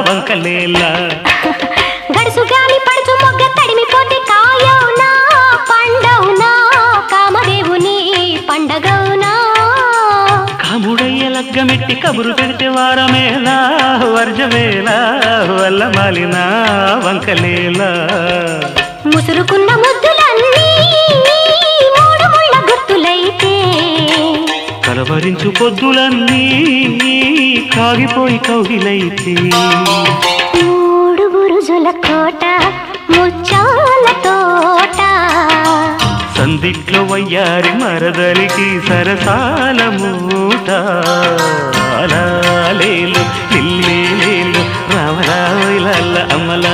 వంకలేలా గడుసు గాలి పడుచు మొగ్గ తడిమిపోతే కాయవునా పండవునా కామదేవుని పండగవునా కాముడయ్య లగ్గమెట్టి కబురు పెడితే వారమేలా వర్జమేలా వల్ల మాలిన వంకలేలా ముసురుకున్న ముద్దులన్నీ మూడు ముళ్ళ గుర్తులైతే కలవరించు పొద్దులన్నీ కాగిపోయి కౌగిలైతే మూడు బురుజుల కోట ముచ్చాల తోట సందిట్లో వయ్యారి మరదలికి సరసాల మూట లాలేలు లిల్లేలు రామరావుల అమ్మల